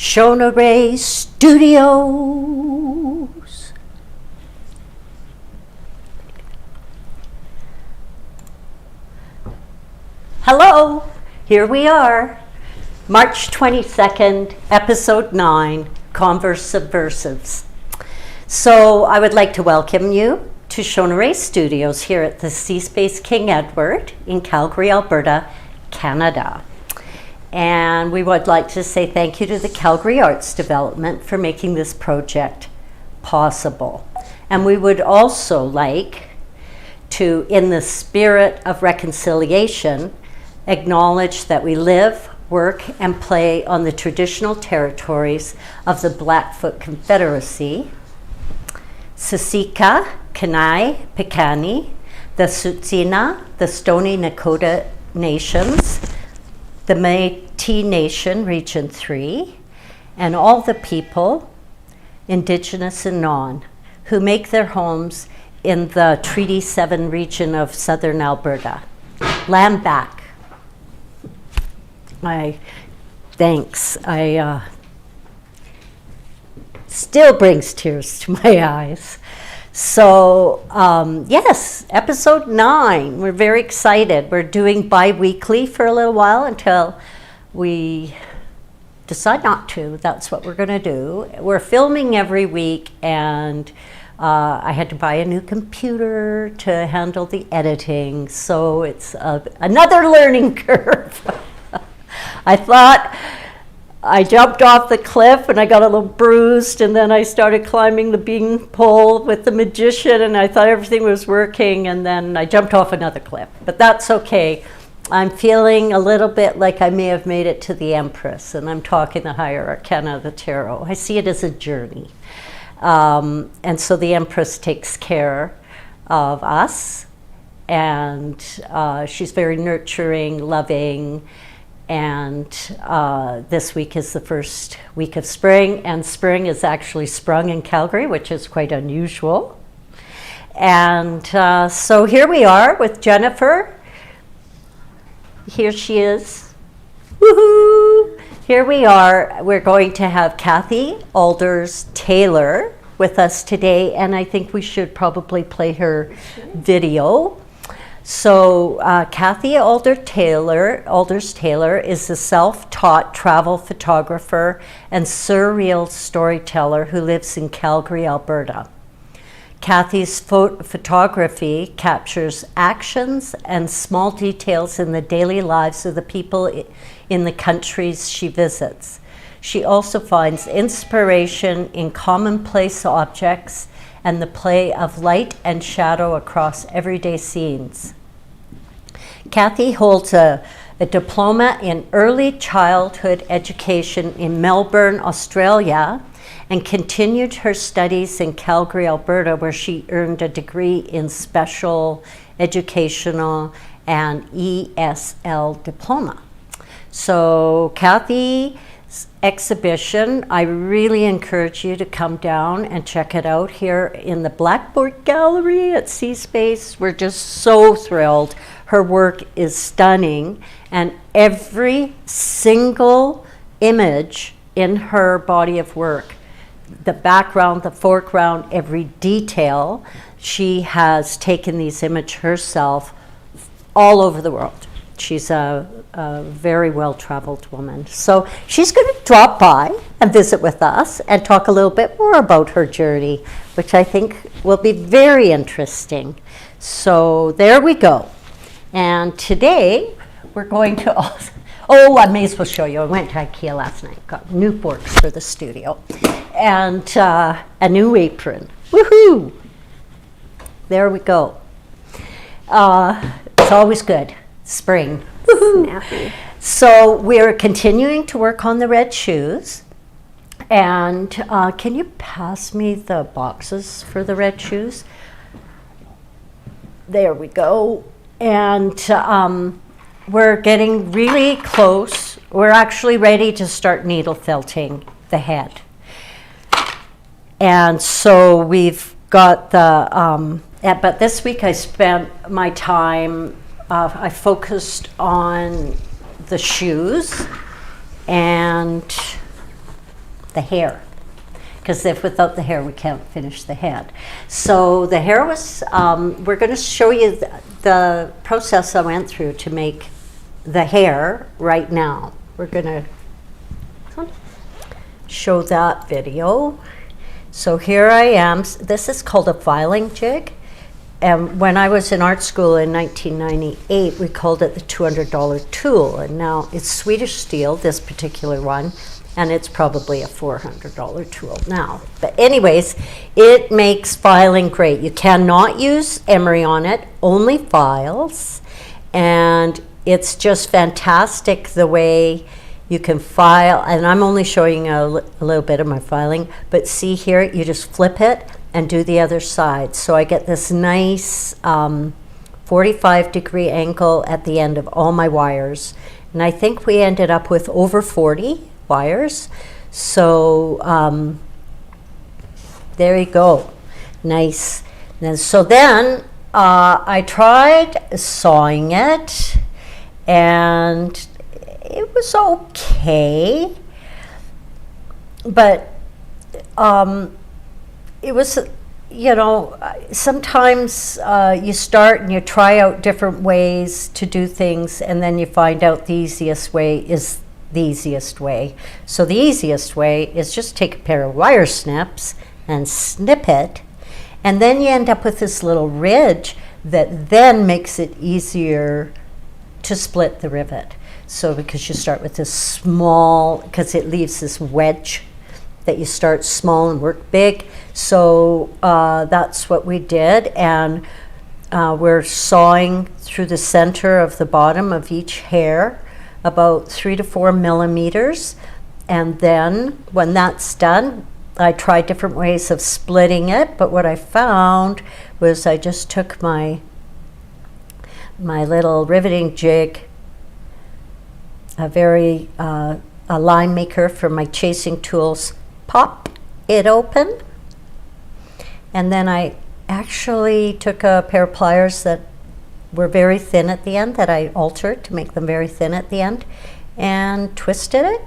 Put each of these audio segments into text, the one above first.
Shona Studios. Hello, here we are, March 22nd, episode 9, Converse Subversives. So I would like to welcome you to Shona Studios here at the C-Space King Edward in Calgary, Alberta, Canada. And we would like to say thank you to the Calgary Arts Development for making this project possible. And we would also like to, in the spirit of reconciliation, acknowledge that we live, work, and play on the traditional territories of the Blackfoot Confederacy, Siksika, Kainai, Piikani, the Tsuut'ina, the Stoney Nakoda Nations, the Métis Nation, Region 3, and all the people, Indigenous and non, who make their homes in the Treaty 7 region of southern Alberta. Land back. Thanks. Still brings tears to my eyes. So, yes, episode 9. We're very excited. We're doing bi-weekly for a little while until we decide not to. That's what we're going to do. We're filming every week, and I had to buy a new computer to handle the editing, so it's another learning curve. I thought I jumped off the cliff and I got a little bruised, and then I started climbing the bean pole with the magician, and I thought everything was working, and then I jumped off another cliff. But that's okay. I'm feeling a little bit like I may have made it to the Empress, and I'm talking the higher arcana of the tarot. I see it as a journey. And so the Empress takes care of us, and she's very nurturing, loving. And this week is the first week of spring, and spring is actually sprung in Calgary, which is quite unusual. And so here we are with Jennifer. Here she is. Woohoo! Here we are. We're going to have Cathie Alders Taylor with us today, and I think we should probably play her video. So Cathie Alders Taylor is a self-taught travel photographer and surreal storyteller who lives in Calgary, Alberta. Cathie's photography captures actions and small details in the daily lives of the people in the countries she visits. She also finds inspiration in commonplace objects and the play of light and shadow across everyday scenes. Cathie holds a diploma in early childhood education in Melbourne, Australia, and continued her studies in Calgary, Alberta, where she earned a degree in special educational and ESL diploma. So Cathie exhibition, I really encourage you to come down and check it out here in the Blackboard Gallery at C-Space. We're just so thrilled. Her work is stunning, and every single image in her body of work, the background, the foreground, every detail, she has taken these images herself all over the world. She's a very well-traveled woman. So she's going to drop by and visit with us and talk a little bit more about her journey, which I think will be very interesting. So there we go. And today we're going to also, I may as well show you. I went to IKEA last night, got new forks for the studio, and a new apron. Woohoo! There we go. It's always good. Spring. Woohoo! Snappy. So we're continuing to work on the red shoes. And can you pass me the boxes for the red shoes? There we go. And we're getting really close. We're actually ready to start needle felting the head. And so we've got the, but this week I spent my time, I focused on the shoes, and the hair. Because if without the hair, we can't finish the head. So the hair was, we're going to show you the process I went through to make the hair right now. We're going to show that video. So here I am. This is called a filing jig. And when I was in art school in 1998, we called it the $200 tool. And now it's Swedish steel, this particular one, and it's probably a $400 tool now. But anyways, it makes filing great. You cannot use emery on it, only files. And it's just fantastic the way you can file. And I'm only showing a little bit of my filing, but see here, you just flip it and do the other side. So I get this nice 45-degree angle at the end of all my wires. And I think we ended up with over 40 wires. So there you go. Nice. And so then I tried sawing it, and it was okay. But it was, you know, sometimes you start and you try out different ways to do things, and then you find out the easiest way is the easiest way. So the easiest way is just take a pair of wire snips and snip it, and then you end up with this little ridge that then makes it easier to split the rivet. So because you start with this small, because it leaves this wedge that you start small and work big. So that's what we did, and we're sawing through the center of the bottom of each hair about 3 to 4 millimeters. And then when that's done, I tried different ways of splitting it, but what I found was I just took my little riveting jig, a line maker for my chasing tools, pop it open, and then I actually took a pair of pliers that were very thin at the end, that I altered to make them very thin at the end, and twisted it.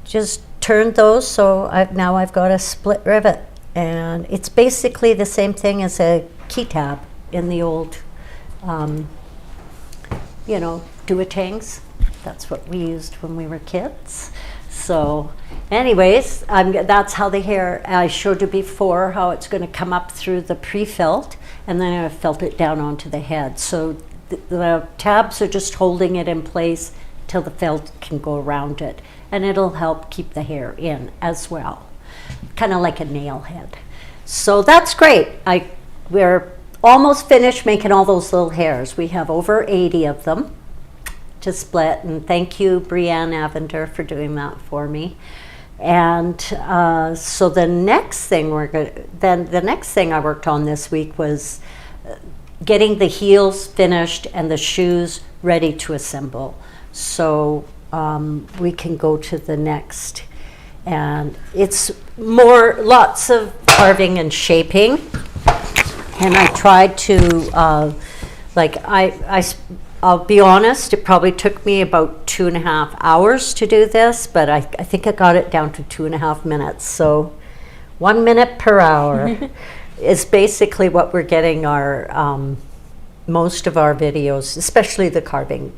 Just turned those, so now I've got a split rivet, and it's basically the same thing as a key tab in the old, you know, duotangs. That's what we used when we were kids. So anyways, that's how the hair, I showed you before how it's going to come up through the pre-felt, and then I felt it down onto the head. So the tabs are just holding it in place till the felt can go around it, and it'll help keep the hair in as well, kind of like a nail head. So that's great. We're almost finished making all those little hairs. We have over 80 of them to split, and thank you, Brianne Avender, for doing that for me. And so the next thing the next thing I worked on this week was getting the heels finished and the shoes ready to assemble. So we can go to the next, and it's lots of carving and shaping. And I tried to I'll be honest, it probably took me about 2.5 hours to do this, but I think I got it down to 2.5 minutes. So 1 minute per hour is basically what we're getting our most of our videos, especially the carving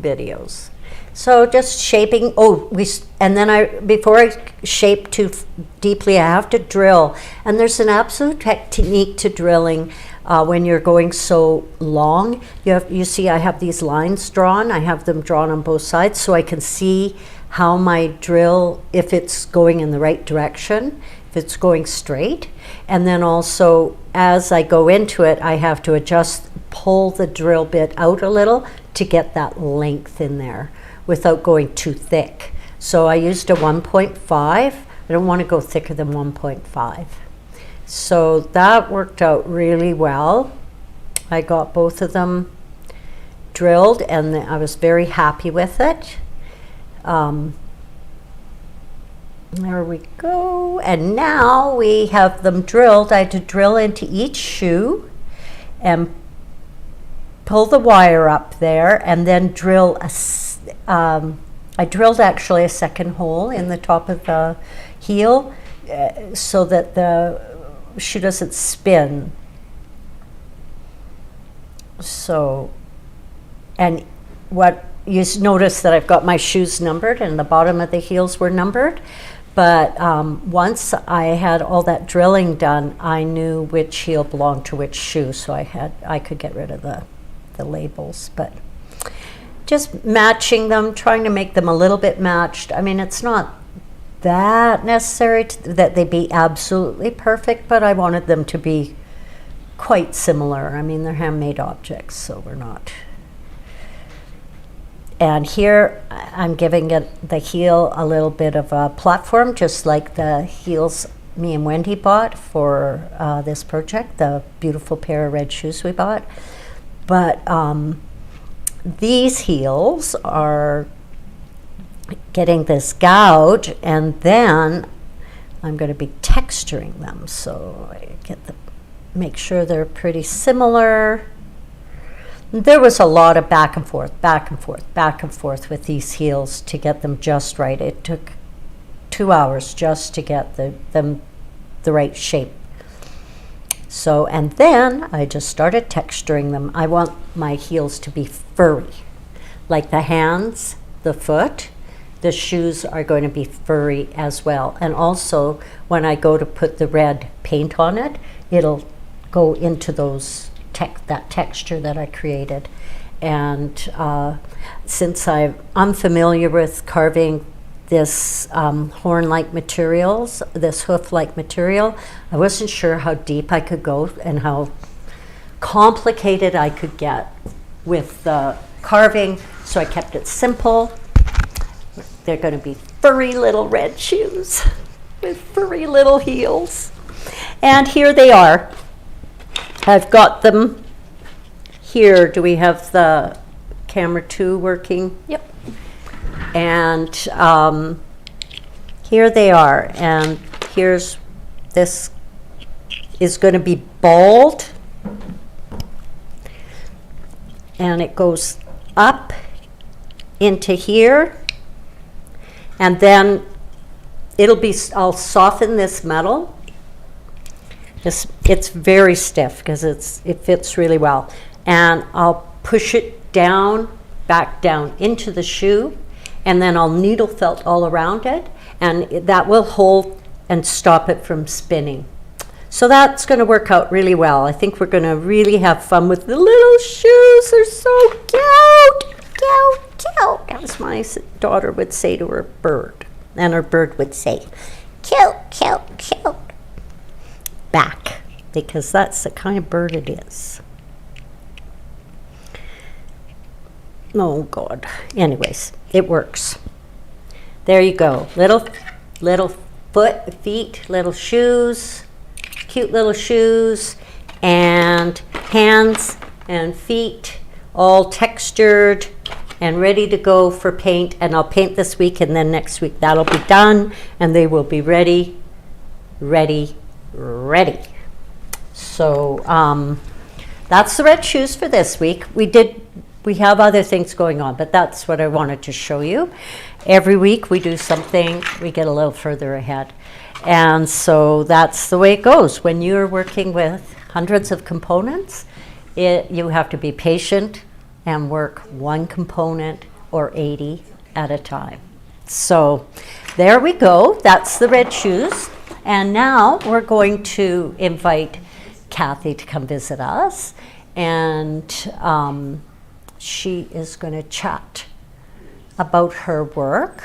videos. So just shaping. Before I shape too deeply, I have to drill, and there's an absolute technique to drilling. When you're going so long, you see I have these lines drawn. I have them drawn on both sides so I can see how my drill, if it's going in the right direction, if it's going straight. And then also, as I go into it, I have to pull the drill bit out a little to get that length in there without going too thick. So I used a 1.5. I don't want to go thicker than 1.5. So that worked out really well. I got both of them drilled, and I was very happy with it. There we go. And now we have them drilled. I had to drill into each shoe and pull the wire up there, and then drill I drilled actually a second hole in the top of the heel so that the shoe doesn't spin. So, and what you notice that I've got my shoes numbered and the bottom of the heels were numbered. But once I had all that drilling done, I knew which heel belonged to which shoe, so I could get rid of the labels. But just matching them, trying to make them a little bit matched. I mean, it's not that necessary that they be absolutely perfect, but I wanted them to be quite similar. I mean, they're handmade objects, so we're not. And here I'm giving the heel a little bit of a platform, just like the heels me and Wendy bought for this project, the beautiful pair of red shoes we bought. But these heels are getting this gouge, and then I'm going to be texturing them. So I make sure they're pretty similar. There was a lot of back and forth, back and forth, back and forth with these heels to get them just right. It took 2 hours just to get them the right shape. So, and then I just started texturing them. I want my heels to be furry, like the hands, the foot. The shoes are going to be furry as well. And also, when I go to put the red paint on it, it'll go into those that texture that I created. And since I'm familiar with carving this horn-like materials, this hoof-like material, I wasn't sure how deep I could go and how complicated I could get with the carving, so I kept it simple. They're going to be furry little red shoes with furry little heels. And here they are. I've got them here. Do we have the camera 2 working? Yep. And here they are. And this is going to be bald. And it goes up into here. And then I'll soften this metal. It's very stiff because it fits really well. And I'll push it back down into the shoe, and then I'll needle felt all around it, and that will hold and stop it from spinning. So that's going to work out really well. I think we're going to really have fun with the little shoes. They're so cute, cute, cute, as my daughter would say to her bird, and her bird would say, cute, cute, cute. Back, because that's the kind of bird it is. Oh God. Anyways, it works. There you go. Little feet, little shoes, cute little shoes, and hands and feet all textured and ready to go for paint. And I'll paint this week, and then next week that'll be done, and they will be ready. So that's the red shoes for this week. We have other things going on, but that's what I wanted to show you. Every week we do something, we get a little further ahead. And so that's the way it goes. When you're working with hundreds of components, you have to be patient and work one component or 80 at a time. So there we go. That's the red shoes. And now we're going to invite Cathie to come visit us, and she is going to chat about her work,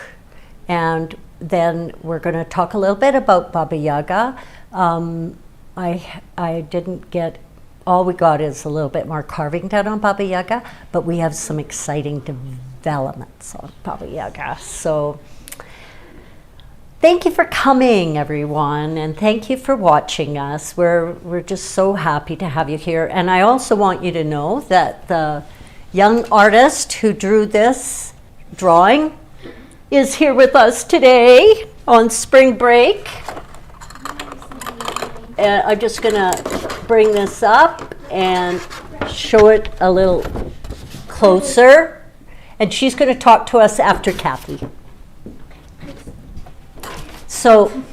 and then we're going to talk a little bit about Baba Yaga. I didn't get, all we got is a little bit more carving done on Baba Yaga, but we have some exciting developments on Baba Yaga. So thank you for coming, everyone, and thank you for watching us. We're just so happy to have you here. And I also want you to know that the young artist who drew this drawing is here with us today on spring break. And I'm just going to bring this up and show it a little closer. and she's going to talk to us after Cathie. So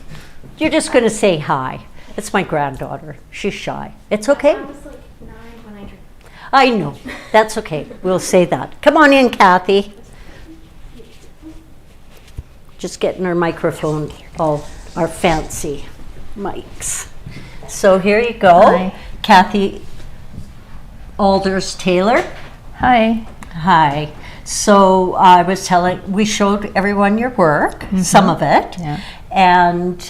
you're just going to say hi. It's my granddaughter. She's shy. It's okay. I was like 9 when I drank. I know. That's okay. We'll say that. Come on in, Cathie. Just getting her microphone, all our fancy mics. So here you go. Hi. Cathie Alders Taylor. Hi. Hi. So I was telling, we showed everyone your work, some of it, Yeah. and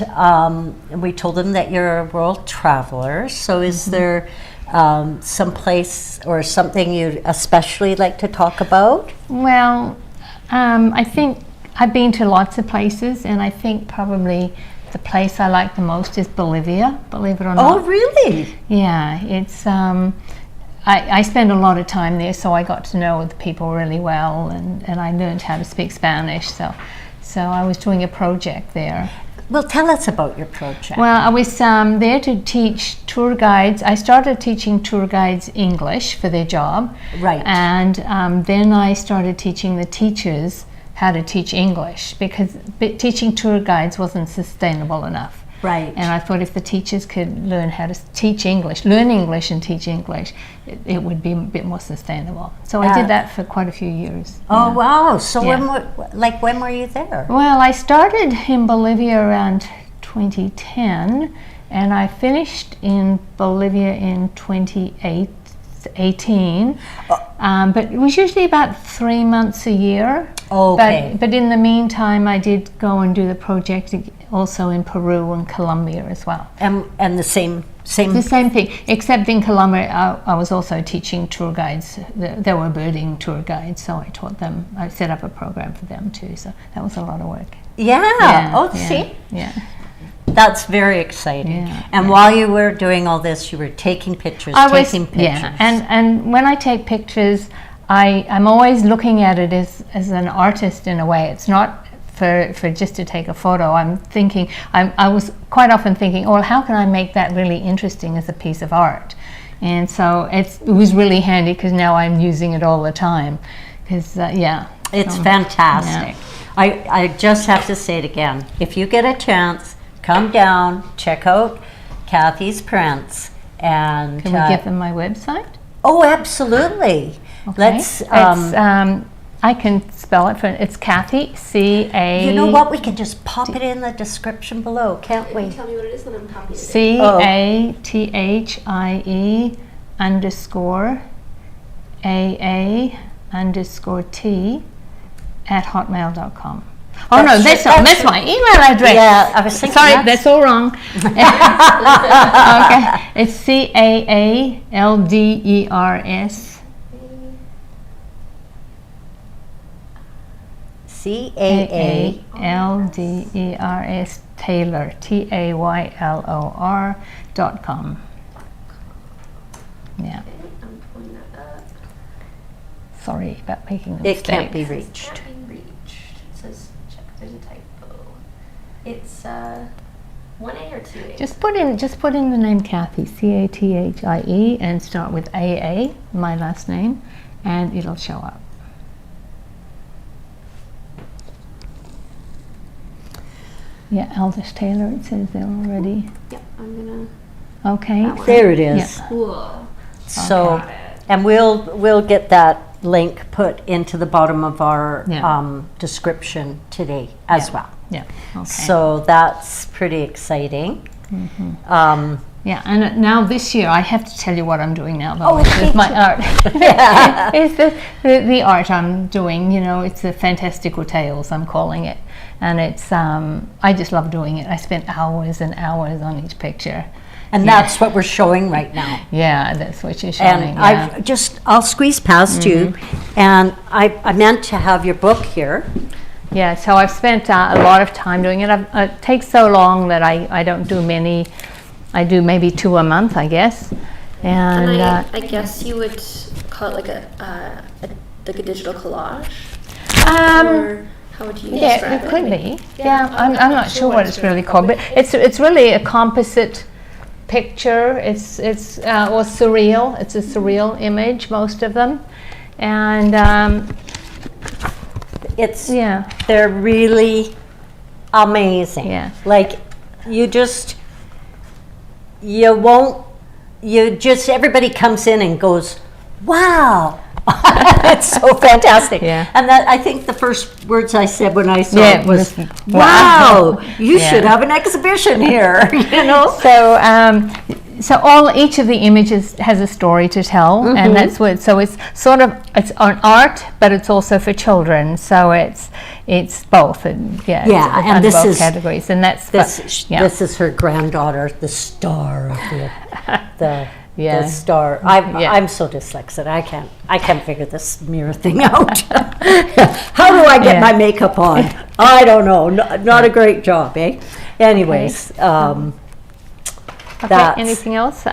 we told them that you're a world traveler. So is there some place or something you'd especially like to talk about? Well, I think I've been to lots of places, and I think probably the place I like the most is Bolivia, believe it or not. Oh, really? Yeah, it's I spend a lot of time there, so I got to know the people really well, and I learned how to speak Spanish. So I was doing a project there. Well, tell us about your project. Well, I was there to teach tour guides. I started teaching tour guides English for their job. Right. And then I started teaching the teachers how to teach English, because teaching tour guides wasn't sustainable enough. Right. And I thought if the teachers could learn how to teach English, learn English and teach English, it would be a bit more sustainable. So I did that for quite a few years. Oh, yeah. wow. So Yeah. when were you there? Well, I started in Bolivia around 2010, and I finished in Bolivia in 2018. But it was usually about 3 months a year. Okay. But in the meantime, I did go and do the project also in Peru and Colombia as well. And the same. The same thing, except in Colombia, I was also teaching tour guides. They were birding tour guides, so I taught them. I set up a program for them too. So that was a lot of work. Yeah. Oh, yeah, see? Yeah. That's very exciting. Yeah, And while you were doing all this, you were taking pictures, pictures. Yeah, and when I take pictures, I'm always looking at it as an artist in a way. It's not for just to take a photo. I was quite often thinking, oh, well, how can I make that really interesting as a piece of art? And so it was really handy, because now I'm using it all the time. Because It's fantastic. Yeah. I just have to say it again. If you get a chance, come down, check out Cathie's prints, and Can we give them my website? Oh, absolutely. Okay. Let's. I can spell it for. It's Cathie, C-A. You know what? We can just pop it in the description below, can't we? Tell me what it is, then I'm copying it. CATHIE_AA_T@hotmail.com. Oh no, that's my email address. Yeah, I was thinking. Sorry, that's all wrong. Okay, it's CAALDERS. CAALDERS Taylor, TAYLOR.com. Yeah. I'm pulling that up. Sorry about making a It mistake. can't be reached. Can't be reached. It says, check, there's a typo. It's 1A or 2A? Just put in the name Cathie, CATHIE, and start with AA, my last name, and it'll show up. Yeah, Aldous Taylor, it says there already. Yep, I'm gonna. Okay. That one. There it is. Cool. So, Got it. and we'll get that link put into the bottom of our Yeah. description today as Yeah. well. Yeah. Okay. So that's pretty exciting. Yeah, and now this year I have to tell you what I'm doing now, though. Oh, okay. With my art. It's the art I'm doing. You know, it's the fantastical tales, I'm calling it, and it's I just love doing it. I spent hours and hours on each picture. And that's what we're showing right now. Yeah, that's what you're showing. And yeah. I'll squeeze past you, and I meant to have your book here. Yeah, so I've spent a lot of time doing it. It takes so long that I don't do many. I do maybe 2 a month, I guess. And I guess you would call it like a digital collage? Or how would you yeah, describe it could it? be. Yeah, I'm not sure what it's really called, but it's really a composite picture. It's or surreal. It's a surreal image, most of them, and it's Yeah. they're really amazing. Yeah. Like everybody comes in and goes, wow. It's so fantastic. Yeah. And that, I think the first words I said when I saw Yeah, it was, wow. wow, you Yeah. should have an exhibition here, you know? So each of the images has a story to tell, and that's what. So it's sort of it's on art, but it's also for children. So it's both, and Yeah, it's and under this both is- categories, and that's This is her granddaughter, the star of the Yeah. the star. I'm so dyslexic. I can't figure this mirror thing out. How do I get Yeah. my makeup on? I don't know. Not a great job, eh? Anyways, Okay, that's- anything else?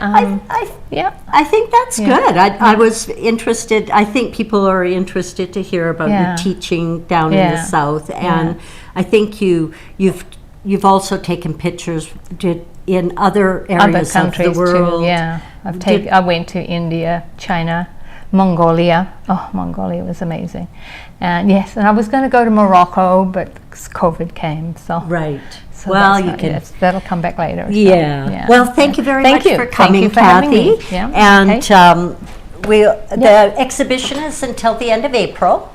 Yeah. I think that's Yeah. good. I was interested. I think people are interested to hear about Yeah. your teaching down in the Yeah. South, and I think you've also taken pictures in other Other areas countries of the world. too. Yeah, I went to India, China, Mongolia. Oh, Mongolia was amazing. And yes, and I was going to go to Morocco, but COVID came. So Right. so Well, that's you not- can. yes, that'll come back later. So, Yeah. Well, thank you very Thank much you. for Thank coming, you for having Cathie. me. Yeah, And okay. the exhibition is until the end of April,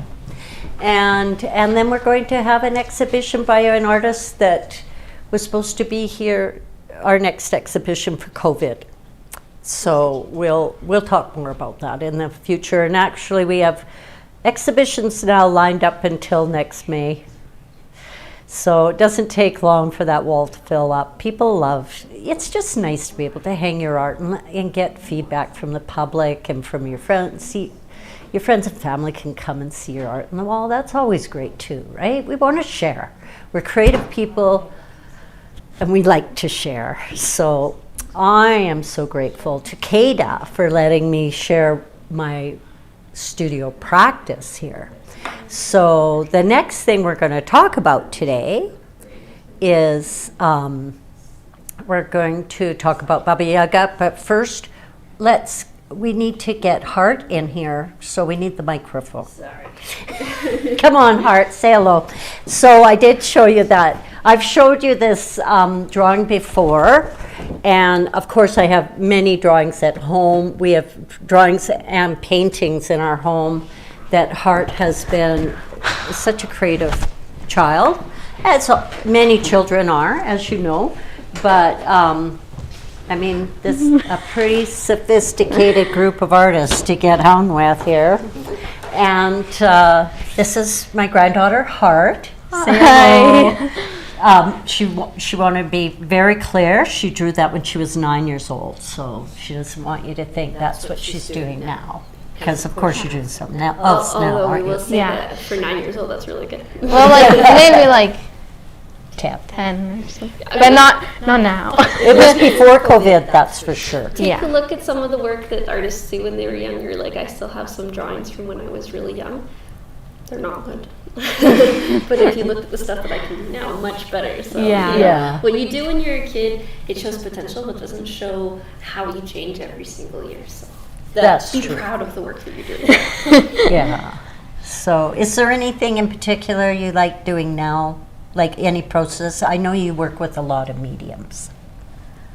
and then we're going to have an exhibition by an artist that was supposed to be here, our next exhibition for COVID. So we'll talk more about that in the future. And actually, we have exhibitions now lined up until next May. So it doesn't take long for that wall to fill up. People love, it's just nice to be able to hang your art and get feedback from the public and from your friends. Your friends and family can come and see your art on the wall. That's always great too, right? We want to share. We're creative people and we like to share. So I am so grateful to Kada for letting me share my studio practice here. So the next thing we're going to talk about today is we're going to talk about Baba Yaga, but first we need to get Hart in here, so we need the microphone. Sorry. Come on, Hart, say hello. So I did show you that. I've showed you this drawing before, and of course I have many drawings at home. We have drawings and paintings in our home that Hart has been such a creative child, as many children are, as you know, but I mean, this is a pretty sophisticated group of artists to get on with here. And this is my granddaughter, Hart. Say hello. She wanted to be very clear. She drew that when she was 9 years old, so she doesn't want you to think that's what she's doing now. Because of course you're doing something else now, Although we aren't will you? say Yeah. that for 9 years old, that's really good. Well, like maybe like 10. 10 or something, but not now. It was before COVID, that's for sure. Take Yeah. a look at some of the work that artists do when they were younger. Like, I still have some drawings from when I was really young. They're not good. But if you look at the stuff that I can do now, much better. So Yeah. Yeah. What you do when you're a kid, it shows potential, but doesn't show how you change every single year. So That's be true. proud of the work that you're doing. Yeah. So is there anything in particular you like doing now? Like any process? I know you work with a lot of mediums.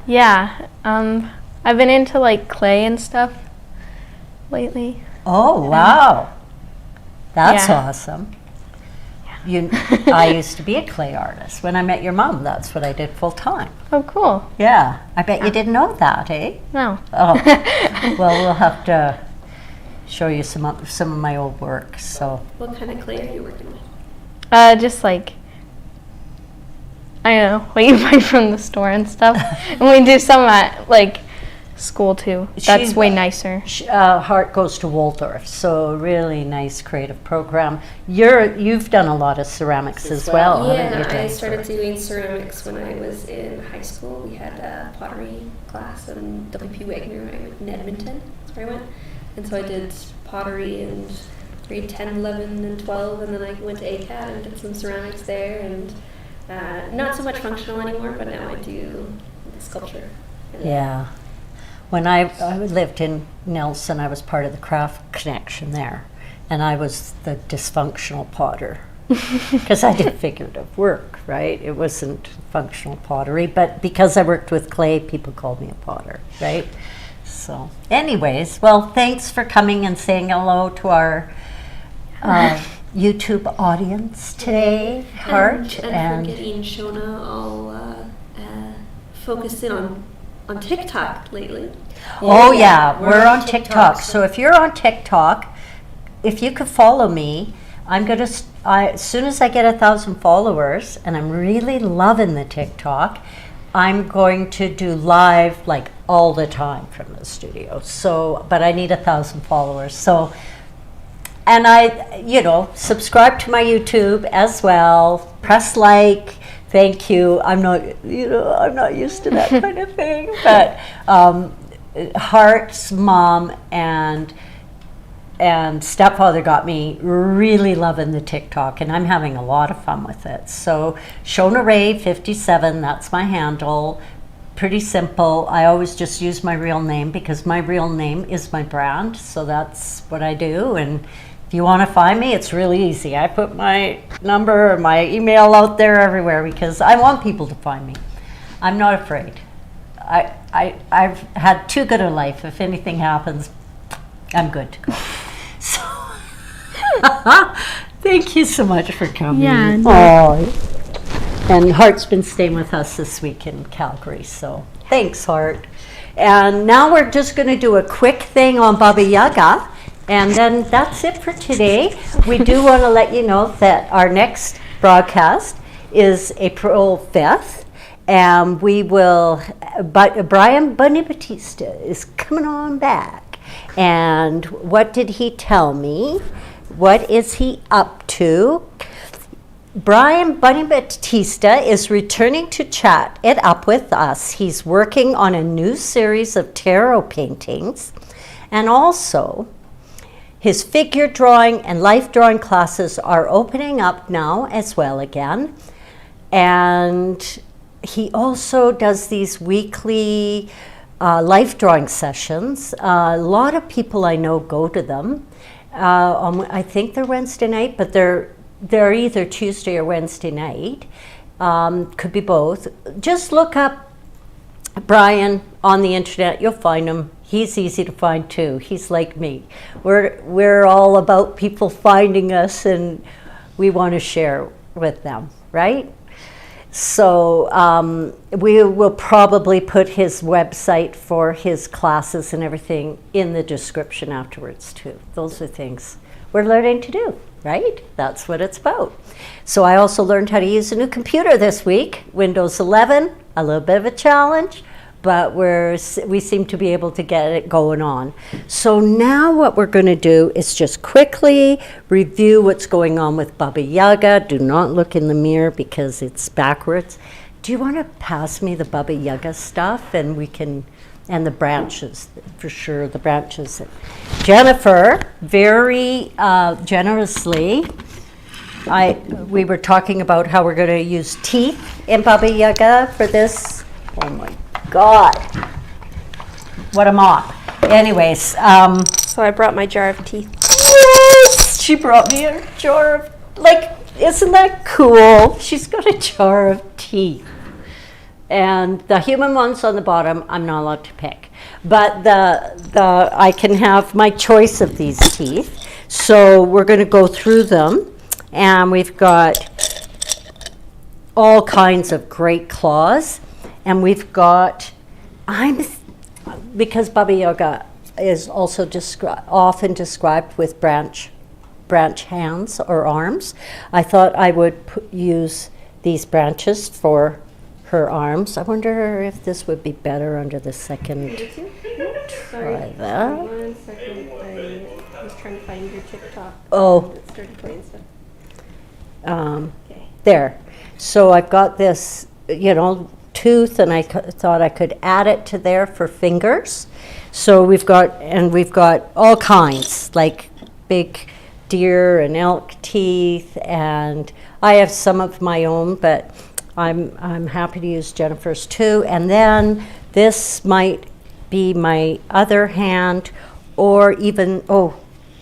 Yeah, I've been into like clay and stuff lately. Oh, wow. That's Yeah. awesome. I used to be a clay artist. When I met your mom, that's what I did full time. Oh, cool. Yeah. I bet you didn't know that, eh? No. Oh. Well, we'll have to show you some of my old work. So What kind of clay are you working with? Just like, I don't know, what you buy from the store and stuff. And we do some at like school too. That's way nicer. Hart goes to Waldorf, so really nice creative program. You've done a lot of ceramics as well, haven't you? Yeah, I Jen? started doing ceramics when I was in high school. We had a pottery class in W.P. Wagner in Edmonton. That's where I went. And so I did pottery in grade 10, 11, and 12, and then I went to ACAD and did some ceramics there. And not so much functional anymore, but now I do sculpture. Yeah. When I lived in Nelson, I was part of the craft connection there, and I was the dysfunctional potter. because I did figurative work, right? It wasn't functional pottery, but because I worked with clay, people called me a potter, right? So anyways, well, thanks for coming and saying hello to our YouTube audience today, Hart. And for getting Shona all focused in on TikTok lately. Oh yeah, we're on TikTok. So if you're on TikTok, if you could follow me, I'm gonna. As soon as I get 1,000 followers, and I'm really loving the TikTok, I'm going to do live like all the time from the studio. So, but I need 1,000 followers. So, and subscribe to my YouTube as well. Press like. Thank you. I'm not used to that kind of thing. But Hart's mom and stepfather got me really loving the TikTok, and I'm having a lot of fun with it. So Shona Ray 57, that's my handle. Pretty simple. I always just use my real name because my real name is my brand. So that's what I do. And if you want to find me, it's really easy. I put my number or my email out there everywhere because I want people to find me. I'm not afraid. I've had too good a life. If anything happens, I'm good to go. So, thank you so much for coming. Yeah. Oh, and Hart's been staying with us this week in Calgary, so thanks, Hart. And now we're just going to do a quick thing on Baba Yaga, and then that's it for today. We do want to let you know that our next broadcast is April 5th. And we will, Brian Bunny Batista is coming on back. And what did he tell me? What is he up to? Brian Bunny Batista is returning to chat it up with us. He's working on a new series of tarot paintings. And also, his figure drawing and life drawing classes are opening up now as well again. And he also does these weekly life drawing sessions. A lot of people I know go to them. I think they're Wednesday night, but they're either Tuesday or Wednesday night. Could be both. Just look up Brian on the internet. You'll find him. He's easy to find too. He's like me. We're all about people finding us, and we want to share with them, right? So we will probably put his website for his classes and everything in the description afterwards too. Those are things we're learning to do, right? That's what it's about. So I also learned how to use a new computer this week, Windows 11, a little bit of a challenge, but we seem to be able to get it going on. So now what we're going to do is just quickly review what's going on with Baba Yaga. Do not look in the mirror because it's backwards. Do you want to pass me the Baba Yaga stuff? And and the branches, for sure, the branches. Jennifer, very generously, we were talking about how we're going to use teeth in Baba Yaga for this. Oh my God, what a mop. Anyways. So I brought my jar of teeth. Yes, she brought me a jar of, isn't that cool? She's got a jar of teeth. And the human ones on the bottom, I'm not allowed to pick. But I can have my choice of these teeth. So we're going to go through them. And we've got all kinds of great claws. And we've got, because Baba Yaga is also often described with branch hands or arms, I thought I would use these branches for her arms. I wonder if this would be better under the second. Try that. 1 second, I was trying to find your TikTok. Oh. It started playing stuff. Okay. There. So I've got this, tooth, and I thought I could add it to there for fingers. So we've got all kinds, like big deer and elk teeth, and I have some of my own, but I'm happy to use Jennifer's too. And then this might be my other hand, or even,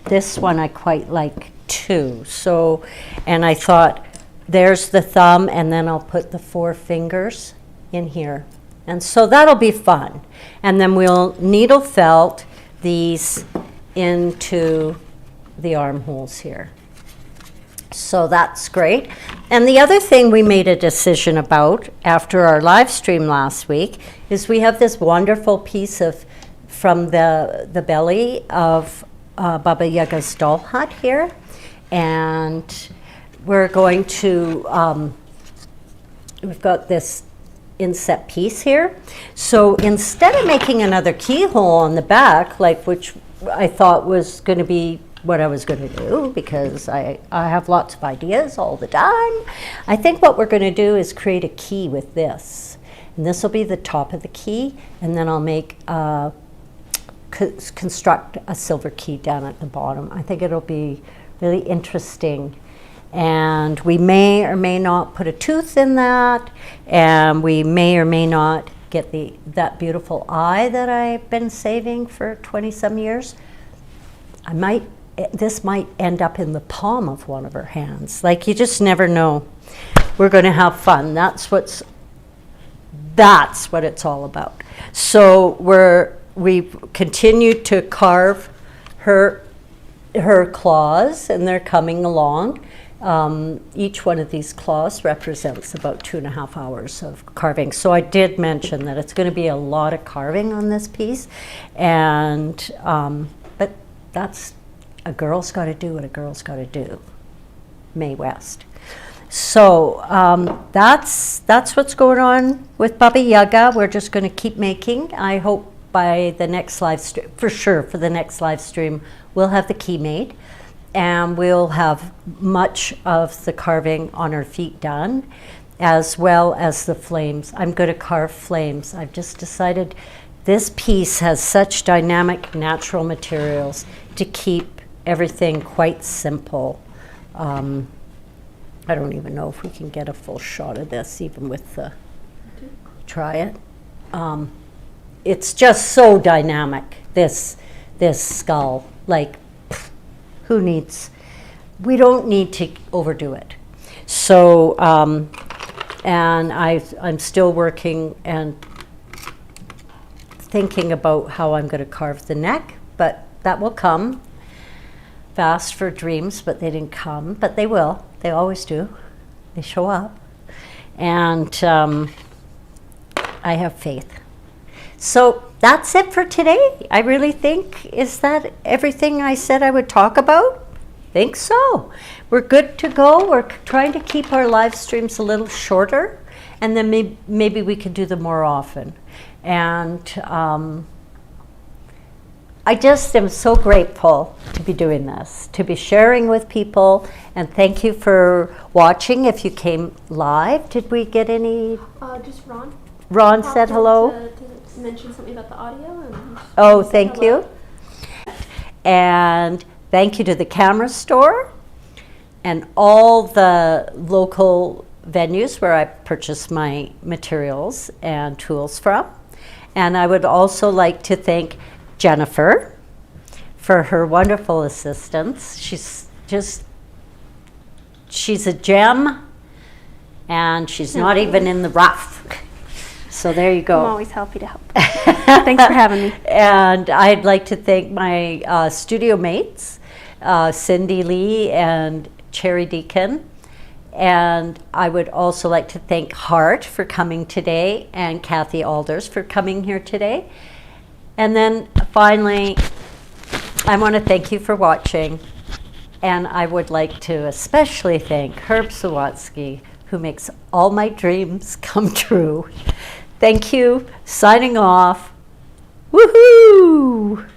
this one I quite like 2. So, and I thought, there's the thumb, and then I'll put the 4 fingers in here. And so that'll be fun. And then we'll needle felt these into the armholes here. So that's great. And the other thing we made a decision about after our live stream last week is we have this wonderful piece of from the belly of Baba Yaga's doll hut here. And we're going to, we've got this inset piece here. So instead of making another keyhole on the back, like which I thought was going to be what I was going to do, because I have lots of ideas all the time, I think what we're going to do is create a key with this. And this will be the top of the key, and then I'll make construct a silver key down at the bottom. I think it'll be really interesting. And we may or may not put a tooth in that, and we may or may not get that beautiful eye that I've been saving for 20-some years. This might end up in the palm of one of her hands. Like, you just never know. We're going to have fun. That's what it's all about. So we've continued to carve her claws, and they're coming along. Each one of these claws represents about 2.5 hours of carving. So I did mention that it's going to be a lot of carving on this piece, and but that's a girl's got to do what a girl's got to do. Mae West. So that's what's going on with Baba Yaga. We're just going to keep making. I hope by the next live stream, for sure, for the next live stream, we'll have the key made. And we'll have much of the carving on her feet done, as well as the flames. I'm going to carve flames. I've just decided this piece has such dynamic natural materials to keep everything quite simple. I don't even know if we can get a full shot of this, even with the, try it. It's just so dynamic, this skull, like, we don't need to overdo it. So, and I'm still working and thinking about how I'm going to carve the neck, but that will come. Fast for dreams, but they didn't come, but they will. They always do. They show up. And I have faith. So that's it for today. I really think, is that everything I said I would talk about? Think so. We're good to go. We're trying to keep our live streams a little shorter, and then maybe we can do them more often. And I just am so grateful to be doing this, to be sharing with people, and thank you for watching. If you came live, did we get any? Just Ron. Ron said hello. To mention something about the audio. And oh, thank you. And thank you to the camera store and all the local venues where I purchase my materials and tools from. And I would also like to thank Jennifer for her wonderful assistance. She's a gem, and she's not even in the rough. So there you go. I'm always happy to help. Thanks for having me. And I'd like to thank my studio mates, Cindy Lee and Cherry Deacon. And I would also like to thank Hart for coming today, and Cathie Alders for coming here today. And then finally, I want to thank you for watching. And I would like to especially thank Herb Sawatsky, who makes all my dreams come true. Thank you. Signing off. Woohoo!